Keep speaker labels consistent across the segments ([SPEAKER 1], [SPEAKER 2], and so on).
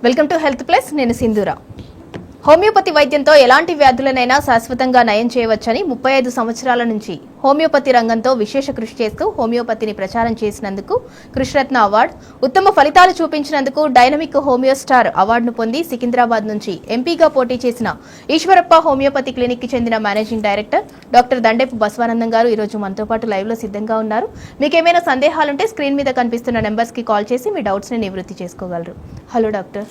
[SPEAKER 1] Welcome to health plus. నేను Sindhura. Homeopathy వైద్యంతో ఎలాంటి వ్యాధులనైనా శాశ్వతంగా నయం చేయవచ్చని 35 సంవత్సరాల నుంచి హోమియోపతి రంగంతో విశేష కృషి చేస్తూ హోమియోపతిని ప్రచారం చేసినందుకు కృష్ణరత్న అవార్డు, ఉత్తమ ఫలితాలు చూపించినందుకు డైనమిక్ హోమియో స్టార్ అవార్డును పొంది సికింద్రాబాద్ నుంచి ఎంపీగా పోటీ చేసిన ఈశ్వరప్ప హోమియోపతి క్లినిక్ కి చెందిన మేనేజింగ్ డైరెక్టర్ డాక్టర్ దండేపు బసవానందం గారు ఈరోజు మనతో పాటు లైవ్ లో సిద్ధంగా ఉన్నారు. మీకు ఏమైనా సందేహాలుంటే స్క్రీన్ మీద కనిపిస్తున్న నెంబర్స్ కి కాల్ చేసి మీ డౌట్స్ ని నివృత్తి చేసుకోగలరు. Hello doctor.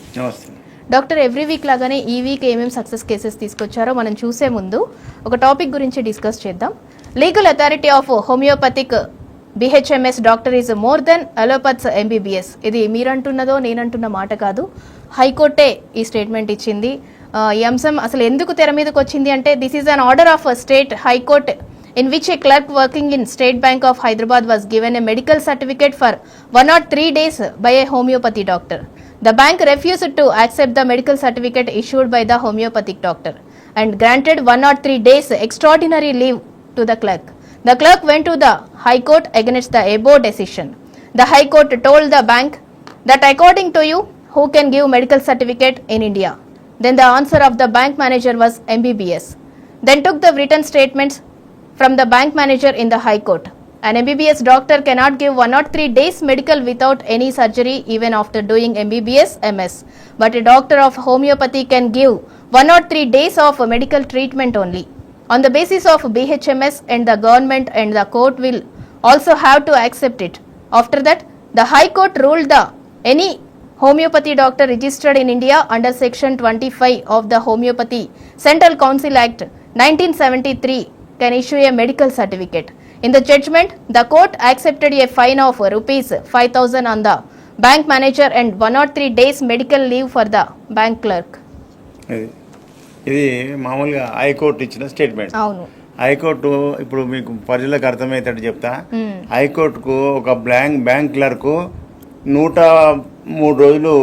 [SPEAKER 1] Doctor, every week లాగానే ఈ వీక్ ఏమేమి సక్సెస్ కేసెస్ తీసుకొచ్చారో మనం చూసే ముందు ఒక టాపిక్ గురించి డిస్కస్ చేద్దాం. Legal authority of homeopathic BHMS doctor is more than allopaths MBBS. ఇది మీరంటున్నదో నేనంటున్న మాట కాదు, హైకోర్టే ఈ స్టేట్మెంట్ ఇచ్చింది. ఈ అంశం అసలు ఎందుకు తెర మీదకి వచ్చింది అంటే, this is an order of state high court in which a clerk working in State Bank of Hyderabad was given a medical certificate for 103 days by a homeopathy doctor. The bank refused to accept the medical certificate issued by the homeopathic doctor and granted 103 days extraordinary leave to the clerk. The clerk went to the High Court against the above decision. The High Court told the bank that according to you, who can give medical certificate in India? Then the answer of the bank manager was MBBS. Then took the written statements from the bank manager in the High Court. An MBBS doctor cannot give 103 days medical without any surgery even after doing MBBS MS. But a doctor of homeopathy can give 103 days of medical treatment only. On the basis of BHMS, and the government and the court will also have to accept it. After that, the High Court ruled that any homeopathy doctor registered in India under section 25 of the Homeopathy Central Council Act 1973 can issue a medical certificate. In the judgment, the court accepted a fine of rupees 5,000 on the bank manager and 103 days medical leave for the bank clerk.
[SPEAKER 2] ఇది మామూలుగా high court ఇచ్చిన statement.
[SPEAKER 1] అవును,
[SPEAKER 2] high court ఇప్పుడు మీకు ప్రజలకు అర్థమయ్యేటట్టు చెప్తా. హైకోర్టుకు ఒక బ్యాంక్ క్లర్కు 103 రోజులు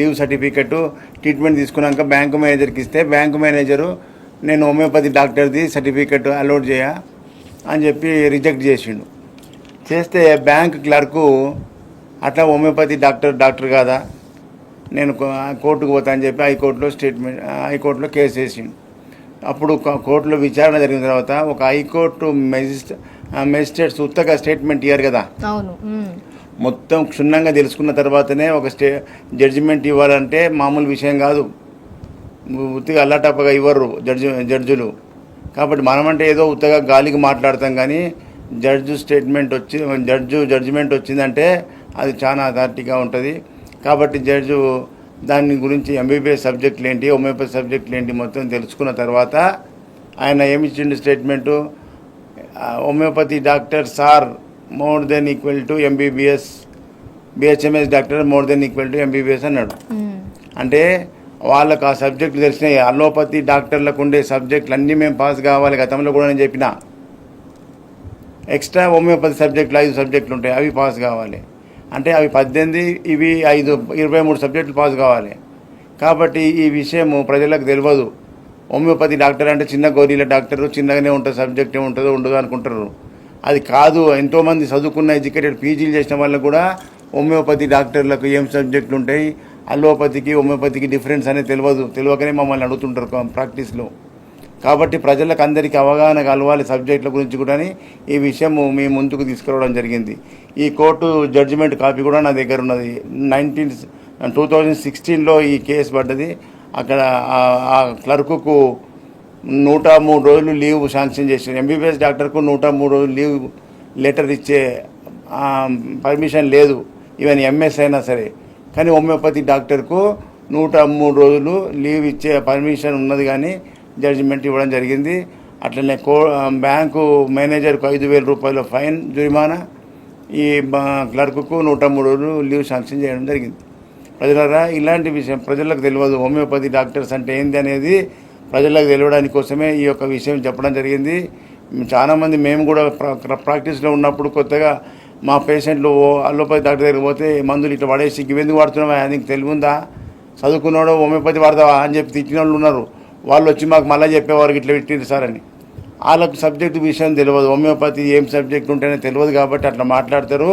[SPEAKER 2] లీవ్ సర్టిఫికెట్ ట్రీట్మెంట్ తీసుకున్నాక బ్యాంకు మేనేజర్కి ఇస్తే బ్యాంకు మేనేజరు నేను హోమియోపతి డాక్టర్ది సర్టిఫికెట్ అలౌడ్ చేయ అని చెప్పి రిజెక్ట్ చేసిండు. చేస్తే బ్యాంక్ క్లర్కు అట్లా హోమియోపతి డాక్టర్ కాదా, నేను కోర్టుకు పోతా అని చెప్పి హైకోర్టులో కేసు వేసిండు. అప్పుడు కోర్టులో విచారణ జరిగిన తర్వాత ఒక హైకోర్టు మెజిస్ట్రేట్స్ ఉత్తగా స్టేట్మెంట్ ఇయ్యారు కదా, మొత్తం క్షుణ్ణంగా తెలుసుకున్న తర్వాతనే ఒక జడ్జిమెంట్ ఇవ్వాలంటే మామూలు విషయం కాదు. ఉత్తిగా అల్లాటప్పగా ఇవ్వరు జడ్జులు. కాబట్టి మనమంటే ఏదో ఉత్తగా గాలికి మాట్లాడతాం, కానీ జడ్జిమెంట్ వచ్చిందంటే అది చాలా అథారిటీగా ఉంటుంది. కాబట్టి జడ్జు దాని గురించి ఎంబీబీఎస్ సబ్జెక్టులు ఏంటి, హోమియోపతి సబ్జెక్టులు ఏంటి మొత్తం తెలుసుకున్న తర్వాత ఆయన ఏమిచ్చిండు statement, homeopathy doctors are more than equal to MBBS, BHMS doctor more than equal to MBBS అన్నాడు. అంటే వాళ్ళకు ఆ సబ్జెక్టులు తెలిసినాయి. అలోపతి డాక్టర్లకు ఉండే సబ్జెక్టులు అన్నీ మేము పాస్ కావాలి. గతంలో కూడా నేను చెప్పిన, ఎక్స్ట్రా హోమియోపతి సబ్జెక్టులు 5 సబ్జెక్టులు ఉంటాయి, అవి పాస్ కావాలి. అంటే అవి 18, ఇవి 5, 23 సబ్జెక్టులు పాస్ కావాలి. కాబట్టి ఈ విషయం ప్రజలకు తెలియదు. హోమియోపతి డాక్టర్ అంటే చిన్న గోరీల డాక్టరు, చిన్నగానే ఉంటుంది, సబ్జెక్ట్ ఏముంటుందో ఉండదో అనుకుంటారు. అది కాదు. ఎంతోమంది చదువుకున్న ఎడ్యుకేటెడ్ పీజీలు చేసిన వాళ్ళు కూడా హోమియోపతి డాక్టర్లకు ఏం సబ్జెక్టులు ఉంటాయి, అలోపతికి హోమియోపతికి డిఫరెన్స్ అనేది తెలియకనే మమ్మల్ని అడుగుతుంటారు ప్రాక్టీస్లో. కాబట్టి ప్రజలకు అందరికీ అవగాహన కలవాలి సబ్జెక్టుల గురించి కూడా ఈ విషయం మీ ముందుకు తీసుకురావడం జరిగింది. ఈ కోర్టు జడ్జిమెంట్ కాపీ కూడా నా దగ్గర ఉన్నది. 2016లో ఈ కేసు పడ్డది. అక్కడ ఆ క్లర్కుకు 103 రోజులు లీవ్ శాంక్షన్ చేశారు. ఎంబీబీఎస్ డాక్టర్కు 103 రోజులు లీవ్ లెటర్ ఇచ్చే పర్మిషన్ లేదు, ఈవెన్ ఎంఎస్ అయినా సరే. కానీ హోమియోపతి డాక్టర్కు 103 రోజులు లీవ్ ఇచ్చే పర్మిషన్ ఉన్నది, కానీ జడ్జిమెంట్ ఇవ్వడం జరిగింది. అట్లనే బ్యాంకు మేనేజర్కు 5,000 రూపాయల ఫైన్ జరిమానా, ఈ క్లర్కుకు 103 రోజులు లీవ్ శాంక్షన్ చేయడం జరిగింది. ప్రజలరా, ఇలాంటి విషయం ప్రజలకు తెలియదు. హోమియోపతి డాక్టర్స్ అంటే ఏంది అనేది ప్రజలకు తెలియడానికి కోసమే ఈ యొక్క విషయం చెప్పడం జరిగింది. చాలామంది మేము కూడా ప్రాక్టీస్లో ఉన్నప్పుడు కొత్తగా మా పేషెంట్లు అలోపతి డాక్టర్ దగ్గరికి పోతే మందులు ఇట్లా పడేసి ఇవెందుకు వాడుతున్నావా, నీకు తెలివిందా, చదువుకున్నాడో హోమియోపతి వాడతావా అని చెప్పి తిట్టిన వాళ్ళు ఉన్నారు. వాళ్ళు వచ్చి మాకు మళ్ళీ చెప్పేవారు ఇట్లా పెట్టింది సార్ అని. వాళ్ళకు సబ్జెక్టు విషయం తెలియదు, హోమియోపతి ఏం సబ్జెక్ట్ ఉంటేనే తెలియదు, కాబట్టి అట్లా మాట్లాడతారు.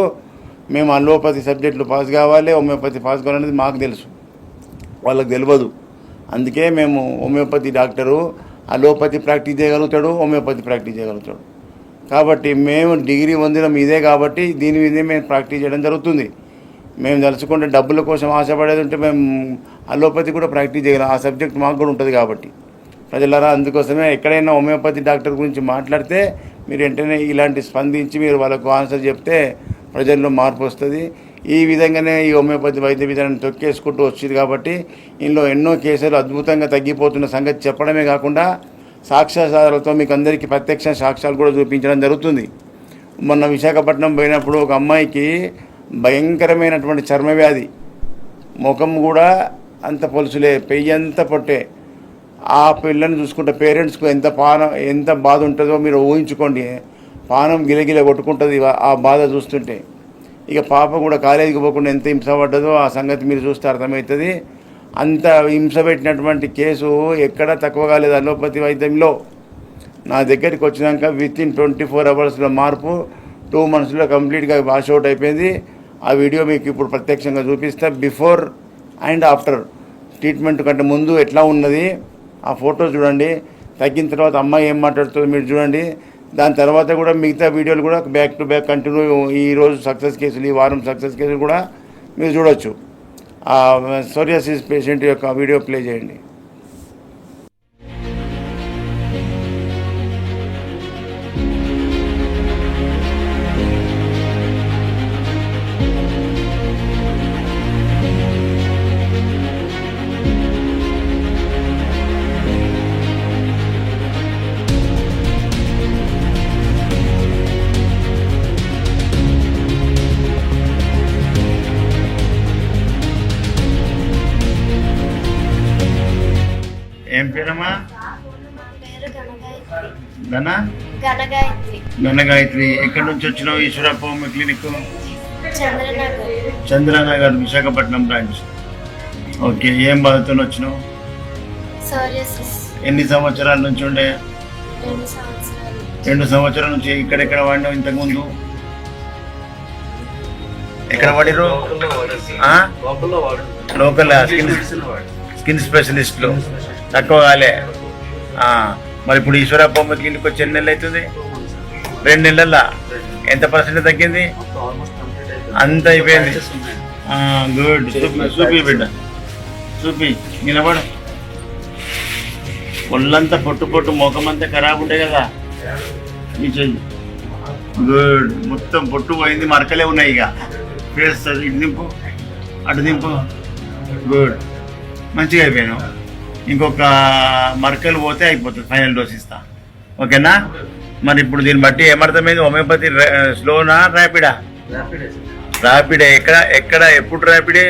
[SPEAKER 2] మేము అలోపతి సబ్జెక్టులు పాస్ కావాలి, హోమియోపతి పాస్ కావాలనేది మాకు తెలుసు, వాళ్ళకి తెలియదు. అందుకే మేము హోమియోపతి డాక్టరు అలోపతి ప్రాక్టీస్ చేయగలుగుతాడు, హోమియోపతి ప్రాక్టీస్ చేయగలుగుతాడు. కాబట్టి మేము డిగ్రీ పొందిన ఇదే కాబట్టి దీని మీదే మేము ప్రాక్టీస్ చేయడం జరుగుతుంది. మేము తలుచుకుంటే డబ్బుల కోసం ఆశపడేది ఉంటే మేము అలోపతి కూడా ప్రాక్టీస్ చేయగలం, ఆ సబ్జెక్ట్ మాకు కూడా ఉంటుంది. కాబట్టి ప్రజలారా, అందుకోసమే ఎక్కడైనా హోమియోపతి డాక్టర్ గురించి మాట్లాడితే మీరు వెంటనే ఇలాంటి స్పందించి మీరు వాళ్ళకు ఆన్సర్ చెప్తే ప్రజల్లో మార్పు వస్తుంది. ఈ విధంగానే ఈ హోమియోపతి వైద్య విధానాన్ని తొక్కేసుకుంటూ వచ్చింది. కాబట్టి ఇందులో ఎన్నో కేసులు అద్భుతంగా తగ్గిపోతున్న సంగతి చెప్పడమే కాకుండా సాక్ష్యాధారాలతో మీకు అందరికీ ప్రత్యక్ష సాక్ష్యాలు కూడా చూపించడం జరుగుతుంది. మొన్న విశాఖపట్నం పోయినప్పుడు ఒక అమ్మాయికి భయంకరమైనటువంటి చర్మ వ్యాధి, ముఖం కూడా అంత పొలుసులే, పెయ్యి అంత పొట్టే. ఆ పిల్లని చూసుకుంటే పేరెంట్స్కు ఎంత బాధ ఉంటుందో మీరు ఊహించుకోండి. పానం గిలగిల కొట్టుకుంటుంది ఆ బాధ చూస్తుంటే. ఇక పాప కూడా కాలేజీకి పోకుండా ఎంత హింస పడ్డదో ఆ సంగతి మీరు చూస్తే అర్థమవుతుంది. అంత హింస పెట్టినటువంటి కేసు ఎక్కడా తక్కువ కాలేదు అలోపతి వైద్యంలో. నా దగ్గరికి వచ్చినాక వితిన్ 24 అవర్స్లో మార్పు, 2 monthsలో కంప్లీట్గా వాష్అవుట్ అయిపోయింది. ఆ వీడియో మీకు ఇప్పుడు ప్రత్యక్షంగా చూపిస్తా. బిఫోర్ అండ్ ఆఫ్టర్ ట్రీట్మెంట్ కంటే ముందు ఎట్లా ఉన్నది ఆ ఫోటో చూడండి. తగ్గిన తర్వాత అమ్మాయి ఏం మాట్లాడుతుందో మీరు చూడండి. దాని తర్వాత కూడా మిగతా వీడియోలు కూడా బ్యాక్ టు బ్యాక్ కంటిన్యూ ఈరోజు సక్సెస్ కేసులు, ఈ వారం సక్సెస్ కేసులు కూడా మీరు చూడొచ్చు. ఆ సోరియాసిస్ పేషెంట్ యొక్క వీడియో ప్లే చేయండి. ఏం పేరమ్మా? ఘనగాయత్రి. ఎక్కడి నుంచి వచ్చినావు? Eshwarappa homeo clinic, Chandranagar, Visakhapatnam branch. Okay, ఏం బాధతో వచ్చినావు? ఎన్ని సంవత్సరాల నుంచి ఉండే? 2 సంవత్సరాల నుంచి. ఇక్కడెక్కడ వాడినావు ఇంతకుముందు? ఎక్కడ వాడిరు? లోకల్ స్కిన్ స్పెషలిస్ట్లో తక్కువ కాలే. మరి ఇప్పుడు ఈశ్వరప్ప హోమియో క్లినిక్ వచ్చి ఎన్ని నెలలు అవుతుంది? 2 నెలల ఎంత % తగ్గింది? అంత అయిపోయింది. గుడ్. చూపి బిడ్డ, చూపి. నిలబడు. ఒళ్ళంతా పొట్టు ముఖం అంతా ఖరాబ్ ఉంటాయి కదా, నీ చెయ్యి. గుడ్. మొత్తం పొట్టు పోయింది, మరకలే ఉన్నాయి. ఇక ఫేస్ ఇటు దింపు, అటు దింపు. గుడ్, మంచిగా అయిపోయాను. ఇంకొక మరకలు పోతే అయిపోతుంది, ఫైనల్ డోస్ ఇస్తా. ఓకేనా? మరి ఇప్పుడు దీన్ని బట్టి ఏమర్థమైంది? హోమియోపతి స్లోనా ర్యాపిడా? ర్యాపిడే. ఎక్కడ ఎప్పుడు ర్యాపిడే?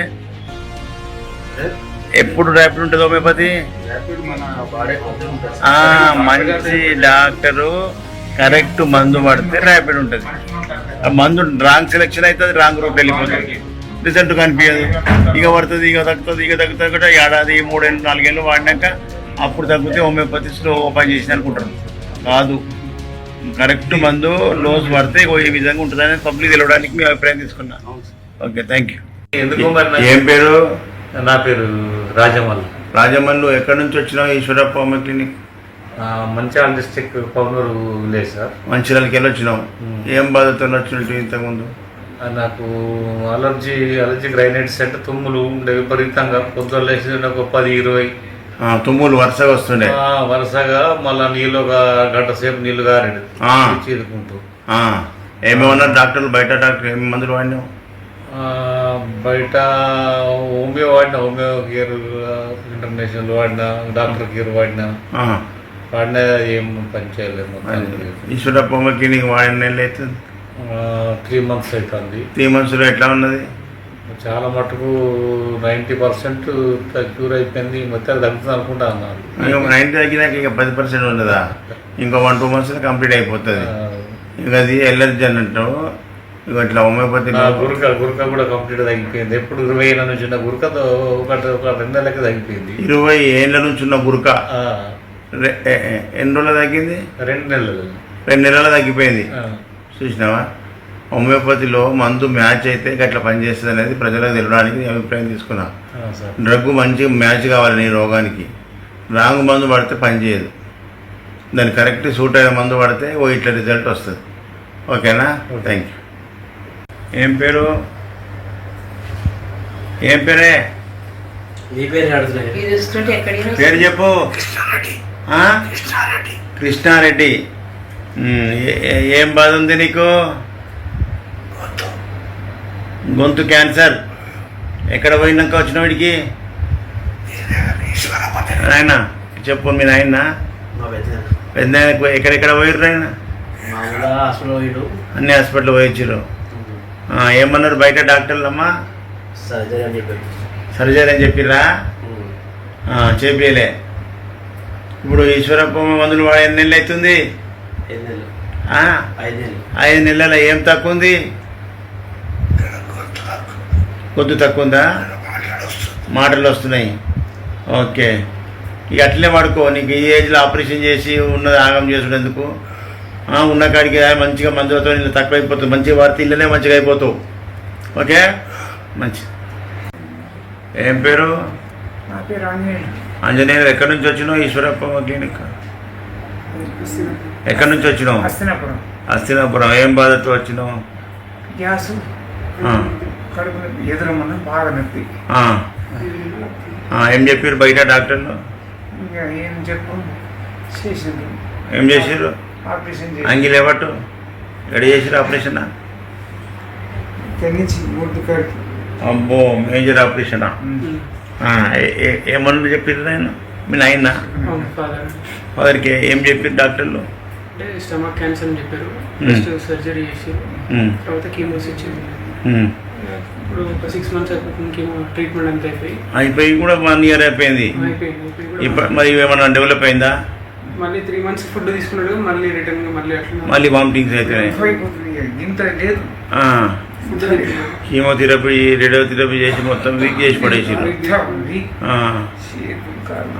[SPEAKER 2] ఎప్పుడు ర్యాపిడ్ ఉంటుంది హోమియోపతి? మంచి డాక్టరు కరెక్ట్ మందు పడితే ర్యాపిడ్ ఉంటుంది. మందు రాంగ్ సెలెక్షన్ అవుతుంది, రాంగ్ రూట్ వెళ్ళిపోతుంది, రిజల్ట్ కనిపించదు. ఇక పడుతుంది, ఇక తగ్గుతుంది కూడా. ఏడాది, 3 ఏళ్ళు, 4 ఏళ్ళు వాడినాక అప్పుడు తగ్గితే హోమియోపతి స్లో ఓపెన్ చేసి అనుకుంటారు. కాదు, కరెక్ట్ మందు డోస్ పడితే ఈ విధంగా ఉంటుందని పబ్లిక్ తెలవడానికి మీ అభిప్రాయం తీసుకున్నా. Okay, thank you. ఏం పేరు?
[SPEAKER 3] నా పేరు రాజమల్లు.
[SPEAKER 2] రాజమల్లు. ఎక్కడి నుంచి వచ్చినావు? Eshwarappa homeo clinic,
[SPEAKER 3] Mancherial district Pavanuru village sir.
[SPEAKER 2] మంచిర్యాలకి వెళ్ళి వచ్చినావు. ఏం బాధతో వచ్చినట్టు ఇంతకుముందు?
[SPEAKER 3] నాకు అలర్జీ రైనైటిస్ అంటే తుమ్ములు ఉండే విపరీతంగా. పొద్దున్న లేచి నాకు 10-20
[SPEAKER 2] తుమ్ములు వరుసగా వస్తుండే.
[SPEAKER 3] వరుసగా మళ్ళీ నీళ్ళు ఒక గంట సేపు నీళ్లు గారెడు చీదుకుంటూ.
[SPEAKER 2] ఏమేమన్నా డాక్టర్లు? బయట డాక్టర్ ఏమి మందులు వాడినావు?
[SPEAKER 3] బయట హోమియో వాడినా, హోమియో కేర్ ఇంటర్నేషనల్ వాడినా, డాక్టర్ కేర్ వాడినా ఏం పని చేయలేదు.
[SPEAKER 2] ఈశ్వరప్ప హోమియో క్లినిక్ వాడిన నెలలు అవుతుంది?
[SPEAKER 3] 3 months అవుతుంది.
[SPEAKER 2] 3 monthsలో ఎట్లా ఉన్నది?
[SPEAKER 3] చాలా మటుకు 90% క్యూర్ అయిపోయింది. మొత్తం తగ్గుతుంది అనుకుంటా అన్నారు.
[SPEAKER 2] 90 తగ్గినాక ఇక 10% ఉన్నదా? ఇంకో 1-2 monthsలో కంప్లీట్ అయిపోతుంది. ఇక అది ఎలర్జీ అన్నట్టు. ఇక ఇట్లా హోమియోపతి
[SPEAKER 3] గురక కూడా కంప్లీట్ తగ్గిపోయింది. ఎప్పుడు 20 ఏళ్ళ నుంచి ఉన్న గురకతో ఒక 2 నెలలకి తగ్గిపోయింది.
[SPEAKER 2] 20 ఏళ్ళ నుంచి ఉన్న గురక ఎన్ని రోజులు తగ్గింది?
[SPEAKER 3] 2 నెలలు.
[SPEAKER 2] 2 నెలలు తగ్గిపోయింది. చూసినావా? హోమియోపతిలో మందు మ్యాచ్ అయితే గట్లా పనిచేస్తుంది అనేది ప్రజలకు తెలియడానికి నేను అభిప్రాయం తీసుకున్నా.
[SPEAKER 3] సార్
[SPEAKER 2] డ్రగ్ మంచిగా మ్యాచ్ కావాలి నీ రోగానికి. రాంగ్ మందు పడితే పనిచేయదు. దాన్ని కరెక్ట్ సూట్ అయిన మందు పడితే ఇట్లా రిజల్ట్ వస్తుంది. ఓకేనా? Thank you. ఏం పేరు? ఏం పేరే? పేరు చెప్పు. కృష్ణారెడ్డి. ఏం బాధ ఉంది నీకు? గొంతు క్యాన్సర్. ఎక్కడ పోయినాక వచ్చిన వాడికి? ఆయన చెప్పు. మీ నాయన పెద్ద ఎక్కడెక్కడ పోయిర్రు? ఆయన అన్ని హాస్పిటల్ పోయించారు. ఏమన్నారు బయట డాక్టర్లు? అమ్మా సర్జరీ అని చెప్పిర్రా? చేపియలే. ఇప్పుడు ఈశ్వరప్ప మందులు వాడు ఎన్ని నెలలు అవుతుంది? 5 నెలల. ఏం తక్కువ ఉంది? కొద్ది తక్కువ ఉందా? మాటలు వస్తున్నాయి. ఓకే, ఇక అట్లనే పడుకో. నీకు ఈ ఏజ్లో ఆపరేషన్ చేసి ఉన్నది ఆగం చేసుడు ఎందుకు? ఉన్న కాడికి మంచిగా మందులతో ఇల్లు తక్కువ అయిపోతుంది. మంచిగా వాడితే ఇళ్ళనే మంచిగా అయిపోతావు. ఓకే, మంచి. ఏం పేరు?
[SPEAKER 4] నా పేరు ఆంజనేయులు.
[SPEAKER 2] ఆంజనేయులు. ఎక్కడి నుంచి వచ్చినావు? ఈశ్వరప్ప క్లినిక్ ఎక్కడి నుంచి వచ్చినావు?
[SPEAKER 4] హస్తినాపురం.
[SPEAKER 2] హస్తినాపురం. ఏం బాధతో వచ్చినావు?
[SPEAKER 4] గ్యాస్, కడుపు నొప్పి, ఎదురమ్మన్న బాగా నొప్పి.
[SPEAKER 2] ఏం చెప్పారు బయట డాక్టర్లు?
[SPEAKER 4] ఇంకా ఏం చెప్పు చేసిండ్రు.
[SPEAKER 2] ఏం చేసారు?
[SPEAKER 4] ఆపరేషన్ చేసి
[SPEAKER 2] అంగిల్ ఎవట్టు ఎక్కడ చేసారు ఆపరేషన్?
[SPEAKER 4] ఇక్కడి నుంచి ముద్దు కాడికి.
[SPEAKER 2] అబ్బో, మేజర్ ఆపరేషనా? ఏమన్నా చెప్పారు ఆయన? మీ నాయన ఫాదర్కి ఏం చెప్పారు డాక్టర్లు?
[SPEAKER 5] అంటే స్టమక్ క్యాన్సర్ అని చెప్పారు. ఫస్ట్ సర్జరీ చేసారు, తర్వాత కీమోస్ ఇచ్చింది. ఇప్పుడు ఒక 6 months అయిపోతుంది. కీమో ట్రీట్మెంట్ అంతా
[SPEAKER 2] అయిపోయి కూడా 1 year అయిపోయింది. ఇప్పుడు మరి ఏమన్నా డెవలప్ అయిందా?
[SPEAKER 5] మళ్ళీ 3 months ఫుడ్ తీసుకున్నాడు. మళ్ళీ రిటర్న్ మళ్ళీ అట్లా
[SPEAKER 2] మళ్ళీ వామిటింగ్స్ అవుతున్నాయి.
[SPEAKER 4] ఇంత లేదు.
[SPEAKER 2] కీమోథెరపీ, రేడియోథెరపీ చేసి మొత్తం వీక్ చేసి పడేసారు.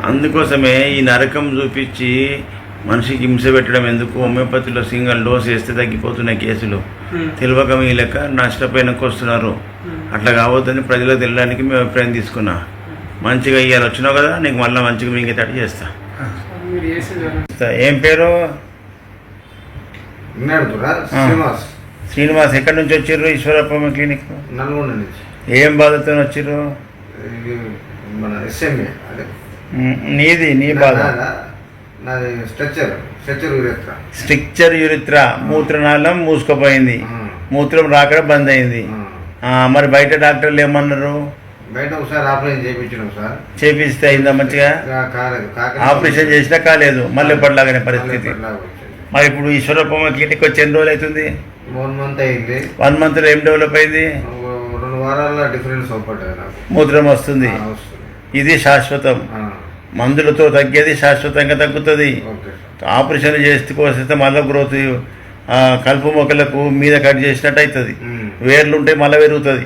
[SPEAKER 2] అందుకోసమే ఈ నరకం చూపించి మనిషికి హింస పెట్టడం ఎందుకు? హోమియోపతిలో సింగిల్ డోస్ వేస్తే తగ్గిపోతున్నాయి కేసులు. తెలియక మీ లెక్క నష్టపోయినకు వస్తున్నారు. అట్లా కావద్దని ప్రజలకు తెలియడానికి మేము అభిప్రాయం తీసుకున్నా. మంచిగా ఇవాళ వచ్చినావు కదా, నీకు మళ్ళీ మంచిగా మింగేటట్టు చేస్తా. ఏం పేరు? శ్రీనివాస్. ఎక్కడి నుంచి వచ్చారు? ఈశ్వరప్ప క్లినిక్
[SPEAKER 6] నల్గొండ నుంచి.
[SPEAKER 2] ఏం బాధతో వచ్చారు?
[SPEAKER 6] మన ఎస్ఎంఏ
[SPEAKER 2] నీ బాధ?
[SPEAKER 6] నాది
[SPEAKER 2] స్ట్రక్చర్ యూరిత్రా. మూత్రనాళం మూసుకుపోయింది, మూత్రం రాకడ బంద్ అయింది. మరి బయట డాక్టర్లు ఏమన్నారు?
[SPEAKER 6] బయట ఒకసారి ఆపరేషన్ చేయించినాం సార్.
[SPEAKER 2] చేపిస్తే అయిందా మంచిగా? ఆపరేషన్ చేసినా కాలేదు, మళ్ళీ ఎప్పటిలాగానే పరిస్థితి. మరి ఇప్పుడు ఈశ్వరప్ప క్లినిక్ వచ్చి ఎన్ని రోజులు అవుతుంది?
[SPEAKER 6] 1 month అయింది.
[SPEAKER 2] 1 month లో ఏం డెవలప్ అయింది?
[SPEAKER 6] 2 వారాల్లో డిఫరెన్స్ అవుపడ్డది నాకు.
[SPEAKER 2] మూత్రం వస్తుంది. ఇది శాశ్వతం. మందులతో తగ్గేది శాశ్వతంగా తగ్గుతుంది. ఆపరేషన్ చేస్తే మళ్ళీ గ్రోత్ కలుపు మొక్కలకు మీద కట్ చేసినట్టు అవుతుంది. వేర్లు ఉంటే మళ్ళీ పెరుగుతుంది.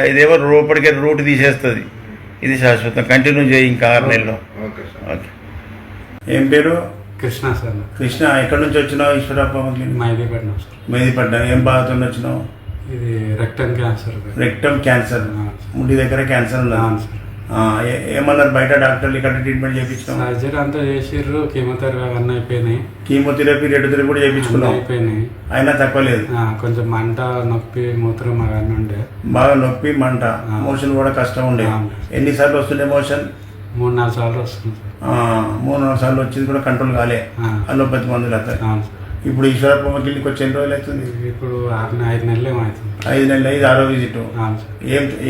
[SPEAKER 2] ఇదేమో లోపలికి రూట్ తీసేస్తుంది. ఇది శాశ్వతం. కంటిన్యూ చేయి ఇంకా 6 నెలలు. ఓకే. ఏం పేరు?
[SPEAKER 7] కృష్ణ సార్.
[SPEAKER 2] కృష్ణ. ఎక్కడి నుంచి వచ్చినావు? ఈశ్వరప్ప
[SPEAKER 7] మెహదీపట్నం సార్.
[SPEAKER 2] మెహదీపట్నం. ఏం బాధతో వచ్చినావు?
[SPEAKER 7] ఇది రెక్టమ్ క్యాన్సర్.
[SPEAKER 2] Rectum cancer. ముడి దగ్గర క్యాన్సర్ ఉన్నది. ఏమన్నారు బయట డాక్టర్లు? ఇక్కడ ట్రీట్మెంట్ చేయించినాం.
[SPEAKER 7] సర్జరీ అంతా చేసిర్రు. కీమోథెరపీ అవన్నీ అయిపోయినాయి.
[SPEAKER 2] కీమోథెరపీ, రేడియోథెరపీ కూడా చేయించుకున్నాం.
[SPEAKER 7] అయిపోయినాయి.
[SPEAKER 2] అయినా తక్కువ లేదు.
[SPEAKER 7] కొంచెం మంట, నొప్పి, మూత్రం అవన్నీ ఉండే.
[SPEAKER 2] బాగా నొప్పి, మంట, మోషన్ కూడా కష్టం ఉండే. ఎన్నిసార్లు వస్తుండే మోషన్?
[SPEAKER 7] 3-4 సార్లు వస్తుంది సార్.
[SPEAKER 2] 3-4 సార్లు వచ్చింది కూడా కంట్రోల్ కాలే. అలోపతి మందులు అవుతాయి. ఇప్పుడు ఈశ్వరప్ప క్లినిక్ వచ్చి ఎన్ని రోజులు అవుతుంది?
[SPEAKER 7] ఇప్పుడు 5 నెలలు ఏమవుతుంది.
[SPEAKER 2] 5 నెలలు. ఇది 6వ విజిట్.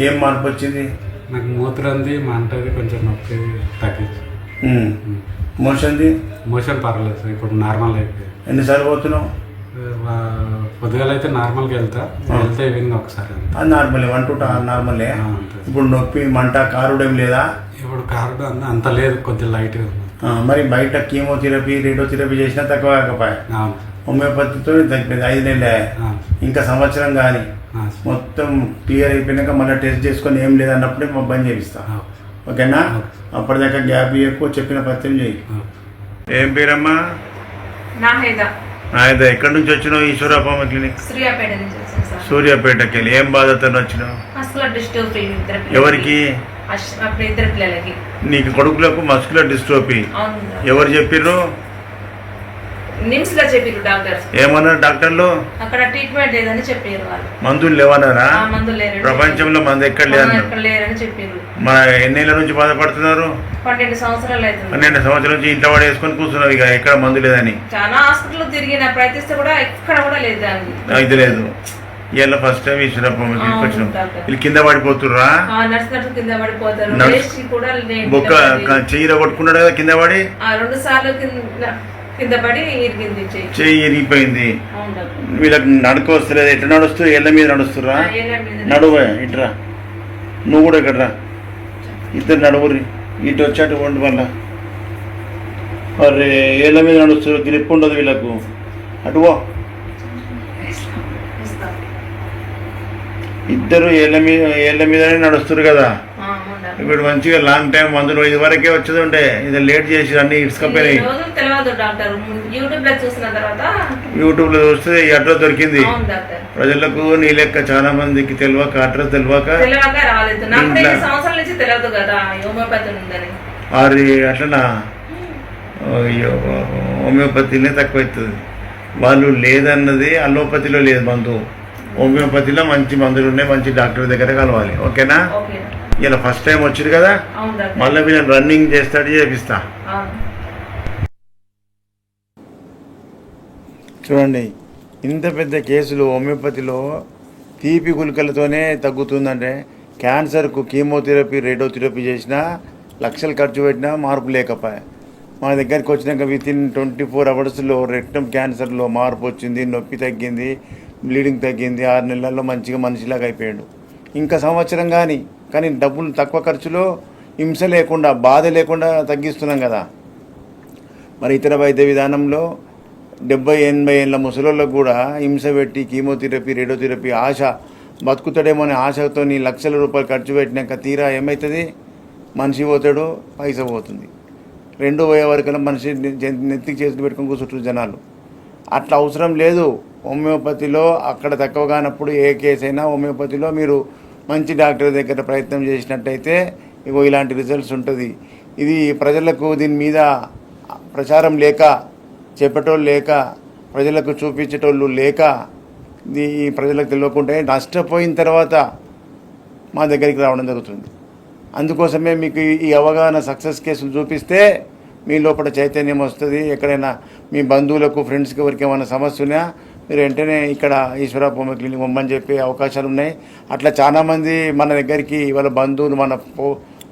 [SPEAKER 2] ఏం మార్పు వచ్చింది?
[SPEAKER 7] నాకు మూత్రంది, మంటది, కొంచెం నొప్పి తగ్గింది. మోషన్ పర్వాలేదు సార్. ఇప్పుడు నార్మల్ అయిపోయింది.
[SPEAKER 2] ఎన్నిసార్లు పోతున్నావు?
[SPEAKER 7] పొద్దుగాల అయితే నార్మల్గా వెళ్తే ఈవినింగ్ ఒకసారి.
[SPEAKER 2] అది నార్మలే. 1 to 2 నార్మలే. ఇప్పుడు నొప్పి, మంట, కారుడేం లేదా?
[SPEAKER 7] ఇప్పుడు కారుడు అంత లేదు, కొద్దిగా లైట్గా ఉంది.
[SPEAKER 2] మరి బయట కీమోథెరపీ, రేడియోథెరపీ చేసినా తక్కువ కాకపోయా? హోమియోపతితో తగ్గిపోయింది. 5 నెలలే. ఇంకా సంవత్సరం కానీ మొత్తం క్లియర్ అయిపోయినాక మళ్ళీ టెస్ట్ చేసుకొని ఏం లేదన్నప్పుడే బంద్ చేపిస్తా. ఓకేనా? అప్పటిదాకా గ్యాప్ ఎక్కువ చెప్పిన పత్యం చేయి. ఏం పేరమ్మా? అయితే ఎక్కడి నుంచి వచ్చినావు ఈశ్వరప్పమ్మ క్లినిక్?
[SPEAKER 8] సూర్యాపేట నుంచి వచ్చాను సార్.
[SPEAKER 2] సూర్యాపేటకి వెళ్ళి ఏం బాధతో వచ్చినావు?
[SPEAKER 8] మస్కులర్ డిస్ట్రోఫీ ఇద్దరు
[SPEAKER 2] ఎవరికి?
[SPEAKER 8] అప్పుడు ఇద్దరు పిల్లలకి.
[SPEAKER 2] నీకు కొడుకులకు మస్కులర్ డిస్ట్రోఫీ.
[SPEAKER 8] అవును సార్.
[SPEAKER 2] ఎవరు చెప్పిర్రు?
[SPEAKER 8] నిమ్స్ లో చెప్పారు డాక్టర్స్.
[SPEAKER 2] ఏమన్నారు డాక్టర్లు?
[SPEAKER 8] అక్కడ ట్రీట్మెంట్ లేదని చెప్పారు వాళ్ళు.
[SPEAKER 2] మందులు లేవన్నారా?
[SPEAKER 8] మందులు లేరు,
[SPEAKER 2] ప్రపంచంలో మందు ఎక్కడ
[SPEAKER 8] ఎక్కడ లేరని చెప్పారు.
[SPEAKER 2] మన ఎన్నేళ్ళ నుంచి బాధపడుతున్నారు?
[SPEAKER 8] 12 సంవత్సరాలు అవుతుంది.
[SPEAKER 2] 12 సంవత్సరాల నుంచి ఇంట్లో వాడు వేసుకొని కూర్చున్నారు ఇక ఎక్కడ మందు లేదని.
[SPEAKER 8] చాలా హాస్పిటల్ తిరిగిన ప్రయత్నిస్తే కూడా ఎక్కడ కూడా లేదు దాన్ని.
[SPEAKER 2] ఇది లేదు. ఇలా ఫస్ట్ టైం ఈశ్వరప్పమ్మ క్లినిక్ వచ్చినాం. వీళ్ళు కింద పడిపోతుర్రా?
[SPEAKER 8] నడుస్తున్నట్టు కింద పడిపోతారు. లేచి కూడా
[SPEAKER 2] బొక్క చెయ్యి కొట్టుకున్నాడు కదా కింద పడి.
[SPEAKER 8] 2 సార్లు కింద పడి ఇరిగింది
[SPEAKER 2] చెయ్యి ఇరిగిపోయింది. వీళ్ళకి నడక వస్తలేదు. ఎట్లా నడుస్తూ? ఏళ్ళ మీద నడుస్తుర్రా? నడువు ఇట్రా. నువ్వు కూడా ఇక్కడ రా. ఇద్దరు నడువురి. ఇటు వచ్చాటు వండి వల్ల మరి ఏళ్ళ మీద నడుస్తారు. గ్రిప్ ఉండదు వీళ్ళకు. అటువో ఇద్దరు ఏళ్ళ మీదనే నడుస్తారు కదా. ఇప్పుడు మంచిగా లాంగ్ టైం మందులు ఇది వరకే వచ్చేది ఉంటే ఇది లేట్ చేసి అన్ని ఇసుకపోయినాయి. యూట్యూబ్ లో చూస్తే ఈ అడ్రస్ దొరికింది. ప్రజలకు నీ లెక్క చాలా మందికి తెలియక అడ్రస్ తెలియక అది అట్లనా హోమియోపతినే తక్కువ అవుతుంది. వాళ్ళు లేదన్నది అలోపతిలో లేదు మందు. హోమియోపతిలో మంచి మందులు ఉన్నాయి. మంచి డాక్టర్ దగ్గర కలవాలి. ఓకేనా? ఇలా ఫస్ట్ టైం వచ్చారు కదా, మళ్ళీ వీళ్ళని రన్నింగ్ చేస్తాడు చేపిస్తా. చూడండి, ఇంత పెద్ద కేసులు హోమియోపతిలో తీపి గుళికలతోనే తగ్గుతుందంటే క్యాన్సర్కు కీమోథెరపీ రేడియోథెరపీ చేసినా లక్షలు ఖర్చు పెట్టినా మార్పు లేకపోయా. మా దగ్గరికి వచ్చినాక వితిన్ 24 అవర్స్లో రెక్టమ్ క్యాన్సర్లో మార్పు వచ్చింది. నొప్పి తగ్గింది, బ్లీడింగ్ తగ్గింది. 6 నెలల్లో మంచిగా మనిషిలాగా అయిపోయాడు. ఇంకా సంవత్సరం కానీ డబ్బులు తక్కువ ఖర్చులో హింస లేకుండా బాధ లేకుండా తగ్గిస్తున్నాం కదా. మరి ఇతర వైద్య విధానంలో 70-80 ఏళ్ళ ముసలోళ్ళకు కూడా హింస పెట్టి కీమోథెరపీ రేడియోథెరపీ ఆశ బతుకుతాడేమో అనే ఆశతో లక్షల రూపాయలు ఖర్చు పెట్టినాక తీరా ఏమవుతుంది? మనిషి పోతాడు, పైసా పోతుంది. 2 పోయే వరకల్లా మనిషి నెత్తికి చేతులు పెట్టుకుని కూర్చుంటారు జనాలు. అట్లా అవసరం లేదు. హోమియోపతిలో అక్కడ తక్కువ కానప్పుడు ఏ కేసు అయినా హోమియోపతిలో మీరు మంచి డాక్టర్ దగ్గర ప్రయత్నం చేసినట్టయితే ఇగో ఇలాంటి రిజల్ట్స్ ఉంటుంది. ఇది ప్రజలకు దీని మీద ప్రచారం లేక, చెప్పేటోళ్ళు లేక, ప్రజలకు చూపించేటోళ్ళు లేక, ఈ ప్రజలకు తెలియకుంటే నష్టపోయిన తర్వాత మా దగ్గరికి రావడం జరుగుతుంది. అందుకోసమే మీకు ఈ అవగాహన సక్సెస్ కేసులు చూపిస్తే మీ లోపల చైతన్యం వస్తుంది. ఎక్కడైనా మీ బంధువులకు ఫ్రెండ్స్కి ఎవరికి ఏమైనా సమస్య ఉన్నా మీరు వెంటనే ఇక్కడ ఈశ్వరప్పమ్మ క్లినిక్ పొమ్మని చెప్పే అవకాశాలు ఉన్నాయి. అట్లా చాలామంది మన దగ్గరికి వాళ్ళ బంధువులు మన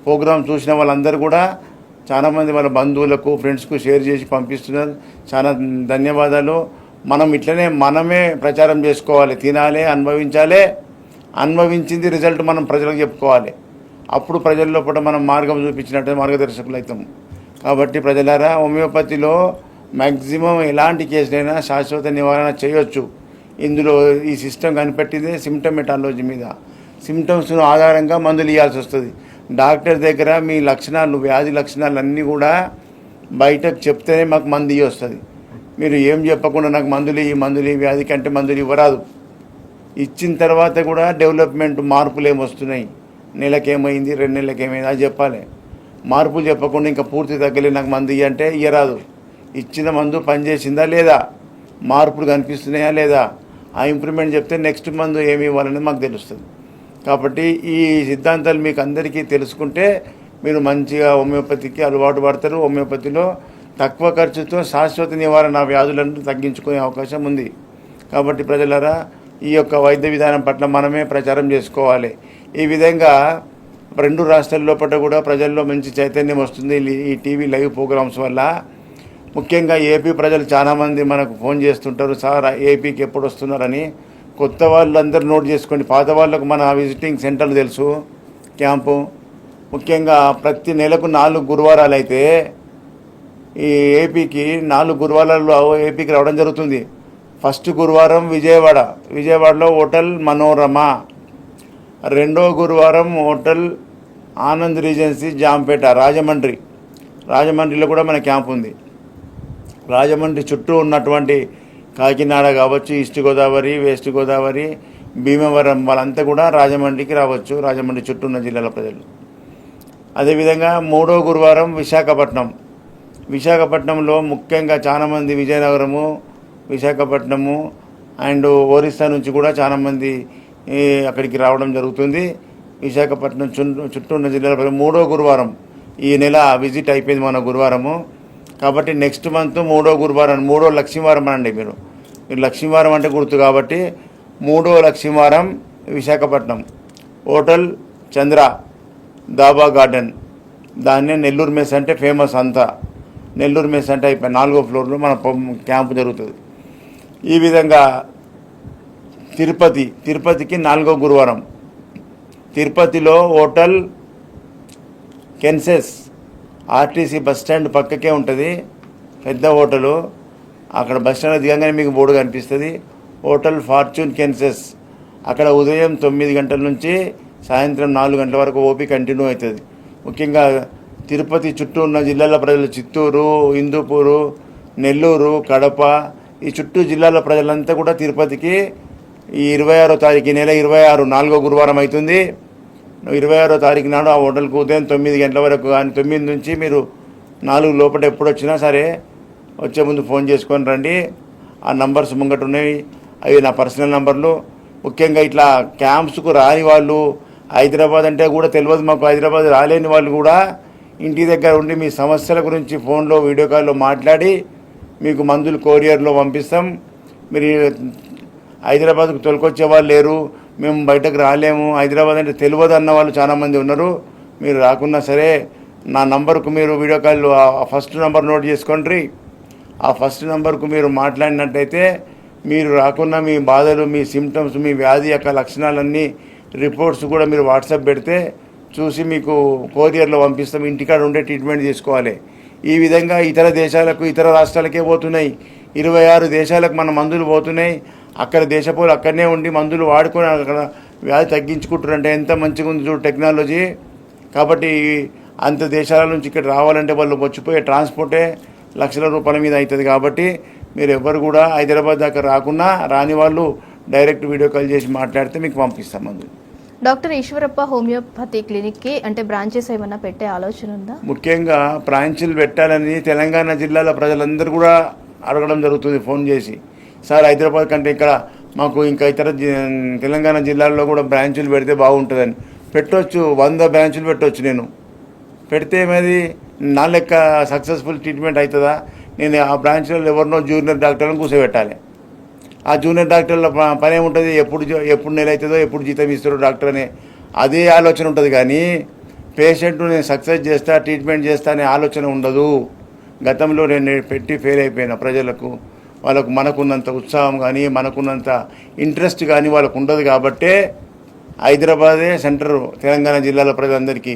[SPEAKER 2] ప్రోగ్రాం చూసిన వాళ్ళందరూ కూడా చాలామంది వాళ్ళ బంధువులకు ఫ్రెండ్స్కు షేర్ చేసి పంపిస్తున్నారు. చాలా ధన్యవాదాలు. మనం ఇట్లనే మనమే ప్రచారం చేసుకోవాలి. తినాలి, అనుభవించాలి. అనుభవించింది రిజల్ట్ మనం ప్రజలకు చెప్పుకోవాలి. అప్పుడు ప్రజల లోపల మనం మార్గం చూపించినట్టు మార్గదర్శకులు అవుతాం. కాబట్టి ప్రజలారా, హోమియోపతిలో మ్యాక్సిమం ఎలాంటి కేసులైనా శాశ్వత నివారణ చేయొచ్చు. ఇందులో ఈ సిస్టమ్ కనిపెట్టింది సిమ్టమెటాలజీ మీద. సిమ్టమ్స్ ఆధారంగా మందులు ఇవ్వాల్సి వస్తుంది. డాక్టర్ దగ్గర మీ లక్షణాలు, వ్యాధి లక్షణాలు అన్నీ కూడా బయటకు చెప్తేనే మాకు మందు ఇవ్వస్తుంది. మీరు ఏం చెప్పకుండా నాకు మందులు ఈ వ్యాధికి అంటే మందులు ఇవ్వరాదు. ఇచ్చిన తర్వాత కూడా డెవలప్మెంట్ మార్పులు ఏమొస్తున్నాయి, నెలకేమైంది, 2 నెలలకు ఏమైంది అది చెప్పాలి. మార్పులు చెప్పకుండా ఇంకా పూర్తి తగ్గలే నాకు మందు అంటే ఇవ్వరాదు. ఇచ్చిన మందు పనిచేసిందా లేదా, మార్పులు కనిపిస్తున్నాయా లేదా, ఆ ఇంప్రూవ్మెంట్ చెప్తే నెక్స్ట్ మందు ఏమి ఇవ్వాలనేది మాకు తెలుస్తుంది. కాబట్టి ఈ సిద్ధాంతాలు మీకు అందరికీ తెలుసుకుంటే మీరు మంచిగా హోమియోపతికి అలవాటు పడతారు. హోమియోపతిలో తక్కువ ఖర్చుతో శాశ్వత నివారణ వ్యాధులను తగ్గించుకునే అవకాశం ఉంది. కాబట్టి ప్రజలారా, ఈ యొక్క వైద్య విధానం పట్ల మనమే ప్రచారం చేసుకోవాలి. ఈ విధంగా 2 రాష్ట్రాల లోపల కూడా ప్రజల్లో మంచి చైతన్యం వస్తుంది ఈ టీవీ లైవ్ ప్రోగ్రామ్స్ వల్ల. ముఖ్యంగా ఏపీ ప్రజలు చాలామంది మనకు ఫోన్ చేస్తుంటారు, సార్ ఏపీకి ఎప్పుడు వస్తున్నారని. కొత్త వాళ్ళందరూ నోట్ చేసుకోండి. పాత వాళ్ళకు మన విజిటింగ్ సెంటర్లు తెలుసు, క్యాంపు. ముఖ్యంగా ప్రతి నెలకు 4 గురువారాలు అయితే ఈ ఏపీకి 4 గురువారాల్లో ఏపీకి రావడం జరుగుతుంది. ఫస్ట్ గురువారం విజయవాడలో హోటల్ మనోరమ. 2వ గురువారం హోటల్ ఆనంద్ రీజెన్సీ జాంపేట రాజమండ్రిలో కూడా మన క్యాంప్ ఉంది. రాజమండ్రి చుట్టూ ఉన్నటువంటి కాకినాడ కావచ్చు, ఈస్ట్ గోదావరి, వెస్ట్ గోదావరి, భీమవరం వాళ్ళంతా కూడా రాజమండ్రికి రావచ్చు, రాజమండ్రి చుట్టూ ఉన్న జిల్లాల ప్రజలు. అదేవిధంగా 3వ గురువారం విశాఖపట్నంలో ముఖ్యంగా చాలామంది విజయనగరము, విశాఖపట్నము అండ్ ఒరిస్సా నుంచి కూడా చాలామంది అక్కడికి రావడం జరుగుతుంది. విశాఖపట్నం చుట్టూ ఉన్న జిల్లాల ప్రజలు 3వ గురువారం ఈ నెల విజిట్ అయిపోయింది మన గురువారము. కాబట్టి నెక్స్ట్ మంత్ 3వ గురువారం, 3వ లక్ష్మీవారం అనండి మీరు లక్ష్మీవారం అంటే గుర్తు కాబట్టి 3వ లక్ష్మీవారం విశాఖపట్నం హోటల్ చంద్ర దాబా గార్డెన్, దాన్నే నెల్లూరు మెస్ అంటే ఫేమస్ అంతా. నెల్లూరు మెస్ అంటే అయిపోయి 4వ ఫ్లోర్లో మన క్యాంపు జరుగుతుంది. ఈ విధంగా తిరుపతికి 4వ గురువారం తిరుపతిలో హోటల్ కెన్సెస్ ఆర్టీసీ బస్ స్టాండ్ పక్కకే ఉంటుంది, పెద్ద హోటలు. అక్కడ బస్ స్టాండ్ దిగంగానే మీకు బోర్డు కనిపిస్తుంది, హోటల్ ఫార్చ్యూన్ కెన్సెస్. అక్కడ ఉదయం 9 గంటల నుంచి సాయంత్రం 4 గంటల వరకు ఓపీ కంటిన్యూ అవుతుంది. ముఖ్యంగా తిరుపతి చుట్టూ ఉన్న జిల్లాల ప్రజలు, చిత్తూరు, హిందూపూరు, నెల్లూరు, కడప, ఈ చుట్టూ జిల్లాల ప్రజలంతా కూడా తిరుపతికి ఈ 26వ తారీఖు, నెల 26 4వ గురువారం అవుతుంది. 26వ తారీఖు నాడు ఆ హోటల్కు ఉదయం 9 గంటల వరకు కానీ 9 నుంచి మీరు 4 లోపల ఎప్పుడు వచ్చినా సరే వచ్చే ముందు ఫోన్ చేసుకొని రండి. ఆ నంబర్స్ ముంగట ఉన్నాయి, అవి నా పర్సనల్ నంబర్లు. ముఖ్యంగా ఇట్లా క్యాంప్స్కు రాని వాళ్ళు, హైదరాబాద్ అంటే కూడా తెలియదు మాకు, హైదరాబాద్ రాలేని వాళ్ళు కూడా ఇంటి దగ్గర ఉండి మీ సమస్యల గురించి ఫోన్లో వీడియో కాల్లో మాట్లాడి మీకు మందులు కొరియర్లో పంపిస్తాం. మీరు హైదరాబాద్కు తొలకొచ్చే వాళ్ళు లేరు, మేము బయటకు రాలేము, హైదరాబాద్ అంటే తెలియదు అన్న వాళ్ళు చాలామంది ఉన్నారు. మీరు రాకున్నా సరే నా నంబర్కు మీరు video call first number note చేసుకోండి. ఆ ఫస్ట్ నంబర్కు మీరు మాట్లాడినట్టయితే మీరు రాకున్నా మీ బాధలు, మీ సిమ్టమ్స్, మీ వ్యాధి యొక్క లక్షణాలన్నీ రిపోర్ట్స్ కూడా మీరు వాట్సాప్ పెడితే చూసి మీకు కొరియర్లో పంపిస్తాం. ఇంటికాడ ఉండే ట్రీట్మెంట్ తీసుకోవాలి. ఈ విధంగా ఇతర దేశాలకు, ఇతర రాష్ట్రాలకే పోతున్నాయి. 26 దేశాలకు మన మందులు పోతున్నాయి. అక్కడ దేశపోలు అక్కడనే ఉండి మందులు వాడుకొని అక్కడ వ్యాధి తగ్గించుకుంటారంటే ఎంత మంచిగా ఉంది చూడు టెక్నాలజీ. కాబట్టి అంత దేశాల నుంచి ఇక్కడ రావాలంటే వాళ్ళు వచ్చిపోయే ట్రాన్స్పోర్టే లక్షల రూపాయల మీద అవుతుంది. కాబట్టి మీరు ఎవరు కూడా హైదరాబాద్ దాకా రాకున్నా, రాని వాళ్ళు డైరెక్ట్ వీడియో కాల్ చేసి మాట్లాడితే మీకు పంపిస్తాం మందులు.
[SPEAKER 1] డాక్టర్ ఈశ్వరప్ప హోమియోపతి క్లినిక్కి అంటే బ్రాంచెస్ ఏమన్నా పెట్టే ఆలోచన ఉందా?
[SPEAKER 2] ముఖ్యంగా బ్రాంచులు పెట్టాలని తెలంగాణ జిల్లాల ప్రజలందరూ కూడా అడగడం జరుగుతుంది ఫోన్ చేసి. సార్ హైదరాబాద్ కంటే ఇక్కడ మాకు ఇంకా ఇతర తెలంగాణ జిల్లాల్లో కూడా బ్రాంచులు పెడితే బాగుంటుందని. పెట్టవచ్చు, 100 బ్రాంచులు పెట్టవచ్చు. నేను పెడితే ఏమైంది, నా లెక్క సక్సెస్ఫుల్ ట్రీట్మెంట్ అవుతుందా? నేను ఆ బ్రాంచ్లో ఎవరినో జూనియర్ డాక్టర్లను కూర్చోబెట్టాలి. ఆ జూనియర్ డాక్టర్ల పని ఏముంటుంది, ఎప్పుడు నెల అవుతుందో, ఎప్పుడు జీతం ఇస్తారో డాక్టర్ అనే అదే ఆలోచన ఉంటుంది. కానీ పేషెంట్ను నేను సక్సెస్ చేస్తా, ట్రీట్మెంట్ చేస్తా అనే ఆలోచన ఉండదు. గతంలో నేను పెట్టి ఫెయిల్ అయిపోయిన ప్రజలకు, వాళ్ళకు మనకున్నంత ఉత్సాహం కానీ, మనకున్నంత ఇంట్రెస్ట్ కానీ వాళ్ళకు ఉండదు. కాబట్టే హైదరాబాదే సెంటర్ తెలంగాణ జిల్లాల ప్రజలందరికీ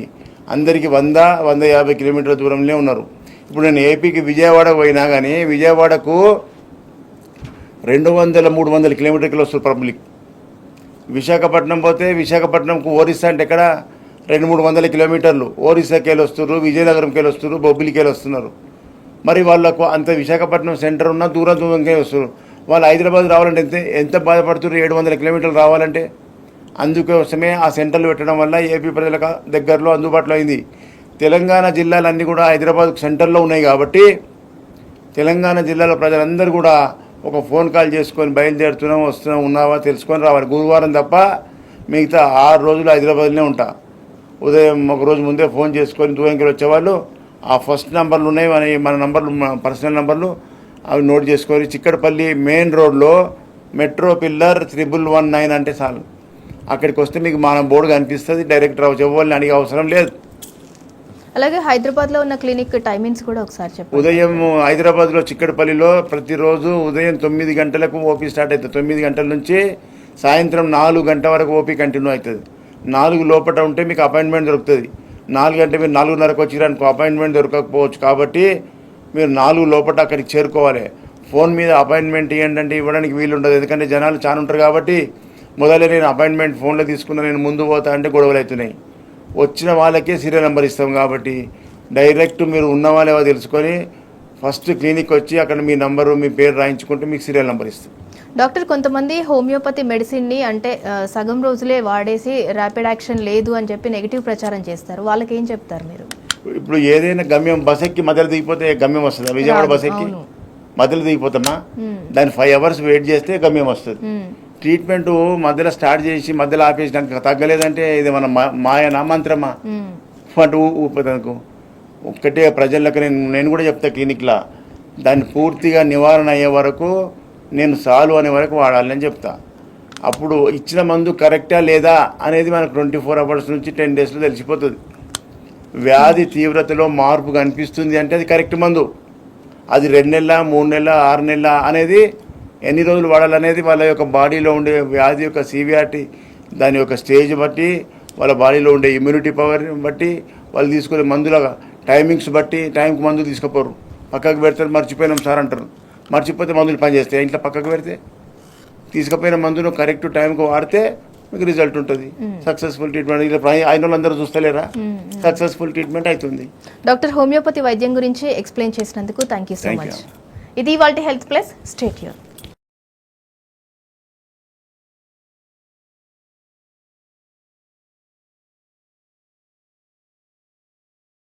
[SPEAKER 2] 100-150 కిలోమీటర్ల దూరంలో ఉన్నారు. ఇప్పుడు నేను ఏపీకి విజయవాడకు పోయినా కానీ విజయవాడకు 200-300 కిలోమీటర్కి వస్తారు పబ్లిక్. విశాఖపట్నం పోతే విశాఖపట్నంకు ఒరిస్సా అంటే ఎక్కడ 200-300 కిలోమీటర్లు. ఒరిస్సాకి వెళ్ళి వస్తున్నారు, విజయనగరంకి వెళ్ళి వస్తున్నారు, బొబ్బిలికి వెళ్ళి వస్తున్నారు. మరి వాళ్ళకు అంత విశాఖపట్నం సెంటర్ ఉన్న దూరంగా వస్తున్నారు. వాళ్ళు హైదరాబాద్ రావాలంటే ఎంత బాధపడుతున్నారు, 700 కిలోమీటర్లు రావాలంటే. అందుకోసమే ఆ సెంటర్లు పెట్టడం వల్ల ఏపీ ప్రజలకు దగ్గరలో అందుబాటులో అయింది. తెలంగాణ జిల్లాలన్నీ కూడా హైదరాబాద్ సెంటర్లో ఉన్నాయి. కాబట్టి తెలంగాణ జిల్లాల ప్రజలందరూ కూడా ఒక ఫోన్ కాల్ చేసుకొని బయలుదేరుతున్నాం, వస్తున్నాం, ఉన్నావా తెలుసుకొని రావాలి. గురువారం తప్ప మిగతా 6 రోజులు హైదరాబాద్లోనే ఉంటా. ఉదయం ఒక రోజు ముందే ఫోన్ చేసుకొని దూరంకి వచ్చేవాళ్ళు ఆ ఫస్ట్ నంబర్లు ఉన్నాయి, మన నంబర్లు, పర్సనల్ నంబర్లు, అవి నోట్ చేసుకొని చిక్కడపల్లి మెయిన్ రోడ్లో మెట్రో పిల్లర్ 1119 అంటే చాలు. అక్కడికి వస్తే మీకు మన బోర్డు కనిపిస్తుంది. డైరెక్ట్ రావచ్చు, ఎవరిని అడిగే అవసరం లేదు.
[SPEAKER 1] అలాగే హైదరాబాద్లో ఉన్న క్లినిక్ టైమింగ్స్ కూడా ఒకసారి చెప్పండి.
[SPEAKER 2] ఉదయం హైదరాబాద్లో చిక్కడపల్లిలో ప్రతిరోజు ఉదయం 9 గంటలకు ఓపీ స్టార్ట్ అవుతుంది. 9 గంటల నుంచి సాయంత్రం 4 గంటల వరకు ఓపీ కంటిన్యూ అవుతుంది. 4 లోపల ఉంటే మీకు అపాయింట్మెంట్ దొరుకుతుంది. 4 గంటల మీరు 4:30కు వచ్చిరానికి అపాయింట్మెంట్ దొరకకపోవచ్చు. కాబట్టి మీరు 4 లోపల అక్కడికి చేరుకోవాలి. ఫోన్ మీద అపాయింట్మెంట్ ఏంటంటే ఇవ్వడానికి వీలు ఉండదు, ఎందుకంటే జనాలు చాలా ఉంటారు. కాబట్టి మొదలే నేను అపాయింట్మెంట్ ఫోన్లో తీసుకున్నా, నేను ముందు పోతా అంటే గొడవలు అవుతున్నాయి. వచ్చిన వాళ్ళకే సీరియల్ నెంబర్ ఇస్తాం. కాబట్టి డైరెక్ట్ మీరు ఉన్న వాళ్ళేవో తెలుసుకొని ఫస్ట్ క్లినిక్ వచ్చి అక్కడ మీ నంబరు మీ పేరు రాయించుకుంటే మీకు సీరియల్ నెంబర్ ఇస్తాం.
[SPEAKER 1] డాక్టర్, కొంతమంది హోమియోపతి మెడిసిన్ని అంటే సగం రోజులే వాడేసి ర్యాపిడ్ యాక్షన్ లేదు అని చెప్పి నెగిటివ్ ప్రచారం చేస్తారు. వాళ్ళకి ఏం చెప్తారు మీరు?
[SPEAKER 2] ఇప్పుడు ఏదైనా గమ్యం బస్ ఎక్కి మధ్యలో దిగిపోతే గమ్యం వస్తుంది. విజయవాడ బస్ ఎక్కి
[SPEAKER 1] అవును.
[SPEAKER 2] మధ్యలో దిగిపోతామా, దాన్ని 5 hours వెయిట్ చేస్తే గమ్యం వస్తుంది. ట్రీట్మెంట్ మధ్యలో స్టార్ట్ చేసి మధ్యలో ఆపేసినాక తగ్గలేదంటే ఇది మన మాయనా మంత్రమా అంటూ ఊపదనుకో. ఒక్కటే ప్రజలకు నేను కూడా చెప్తా క్లినిక్లో, దాన్ని పూర్తిగా నివారణ అయ్యే వరకు నేను సాల్వ్ అనే వరకు వాడాలని చెప్తా. అప్పుడు ఇచ్చిన మందు కరెక్టా లేదా అనేది మనకు 24 hours నుంచి 10 daysలో తెలిసిపోతుంది. వ్యాధి తీవ్రతలో మార్పు కనిపిస్తుంది అంటే అది కరెక్ట్ మందు. అది 2 నెలల 3 నెలల 6 నెలల అనేది ఎన్ని రోజులు వాడాలనేది వాళ్ళ యొక్క బాడీలో ఉండే వ్యాధి యొక్క సివియారిటీ, దాని యొక్క స్టేజ్ బట్టి, వాళ్ళ బాడీలో ఉండే ఇమ్యూనిటీ పవర్ బట్టి, వాళ్ళు తీసుకునే మందుల టైమింగ్స్ బట్టి టైంకి మందులు తీసుకుపోరు. పక్కకు పెడతారు, మర్చిపోయినాం సార్ అంటారు. మర్చిపోతే మందులు పనిచేస్తాయి. ఇంట్లో పక్కకు పెడితే తీసుకుపోయిన మందును కరెక్ట్ టైంకి వాడితే మీకు రిజల్ట్ ఉంటుంది. Successful treatment. ఇలా అయిన వాళ్ళందరూ చూస్తలేరా, సక్సెస్ఫుల్ ట్రీట్మెంట్ అవుతుంది.
[SPEAKER 1] డాక్టర్, హోమియోపతి వైద్యం గురించి ఎక్స్ప్లెయిన్ చేసినందుకు thank you so
[SPEAKER 2] Thank
[SPEAKER 1] much.
[SPEAKER 2] you.
[SPEAKER 1] ఇది ఇవాల్టి హెల్త్ ప్లస్. Stay tune.